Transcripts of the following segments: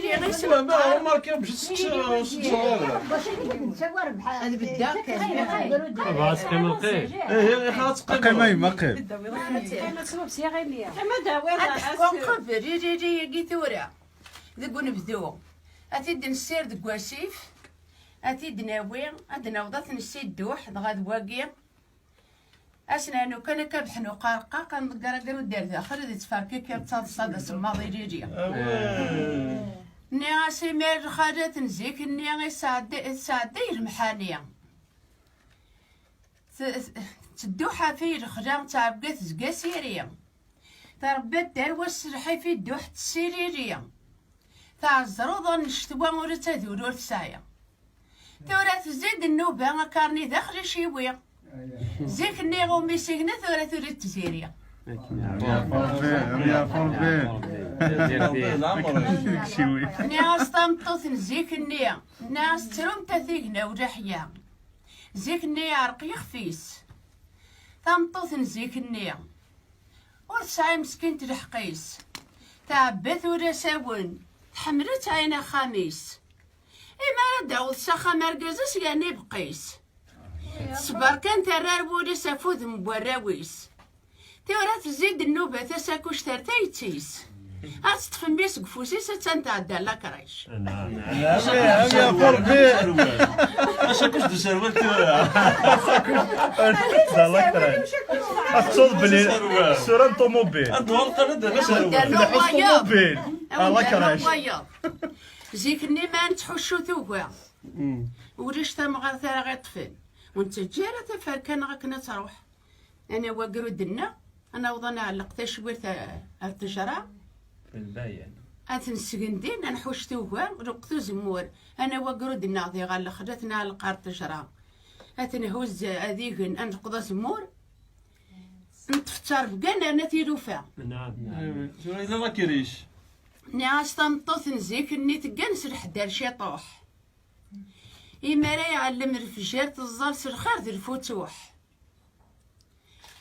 ريري غير لا ما ما كيبش الصغار هذا بالدار كان باس كملقي هي خلاص قيمة ما قيم كون ريري قيثورة ذقو نبدو أتيد نسير ذق واسيف أتيد ناوي عندنا وضعت نسيد دوح غاد واقي أسنانو كان كبحنو قارقا كان قرقرو دار داخل ذي تفاركي كيف تصاد سماضي ريري نيا سيمير خرجت نزيك نيا سعدي المحانية تدوحة في الخجام تعبقت زقا سيريا تربت دار والسرحي في دوحة السيريرية تعزرو ظن نشتوا ورتا ذورو تسايا ثورة تزيد النوبة كارني داخل شيوية زيك النيغو ميسيغنا ثورة تريد تزيريا ناس تمطوث نزيك النيا ناس تروم تثيقنا ورحيا زيك النيا عرق يخفيس تمطوث نزيك النيا ورسعي مسكين تلحقيس تعبث ورساون تحملت عينا خميس إما داود سخا مرقزس يعني بقيس صبر كان ترار بوليس أفوذ مبراويس تورا تزيد النوبة تساكوش ترتيتيس أتطفن بيس قفوسيس تنتعدى لاكريش يا قربي اشاكوش دو سروال تورا لاكريش أتصل بلي سورة طوموبيل الدوار قرد انا سروال طوموبيل لاكريش زيك الني ما نتحوشو ثوبا وريش تمغار ثرا غير طفل وانت جارة تفركان غاكنا تروح انا وقرو دنا انا وضنا علق تشوير التجرة الباين اتنسقندين انا حوش ثوبا رقتو زمور انا وقرو دنا ذي غال خدتنا على القار التجرة اتنهوز اذيقن انقضى زمور نتفتر بقانا انا تيروفا نعم اذا ما كيريش ناس تمطوث نزيك اني تقنس الحدار شيطوح إما لا يعلم الفجار تظل سرخار ذي الفتوح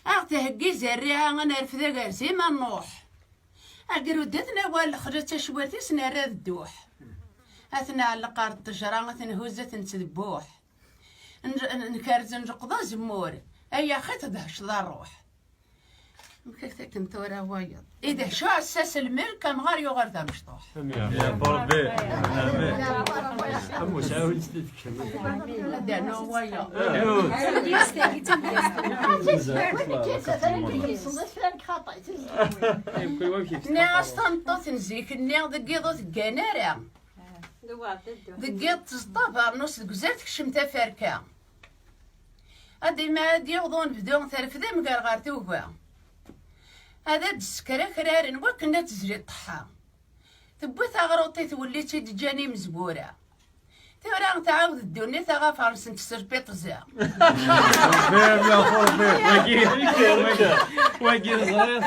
أغتهقي زريعة أنا رفذا قارسي ما نوح أقرودتنا والخرجة شوارتي سنارا الدوح أثناء على قار التجرة أثناء هوزة تذبوح نكارز نرقضا زمور أي أخي تدهش ذا الروح مكاكتا كنت ورا وايض إذا شو أساس الملك مغار يغار ذا مشطوح يا قربي أمو ساوي تتكلم لا نو وايض ناس تنطوث نزيك النيغ ذقيضو ثقانارا ذقيض تصطفر نص القزار تكشم تفاركا هادي ما هادي يغضون بدون ثرفذا مقرغار توفا هذا دسكرا كرارن وكنا تزري الطحا تبوي ثغروطي تولي تجاني مزبورة تورا تعاود الدنيا ثغافر سنت سربيط زا يا قربي واقي صغير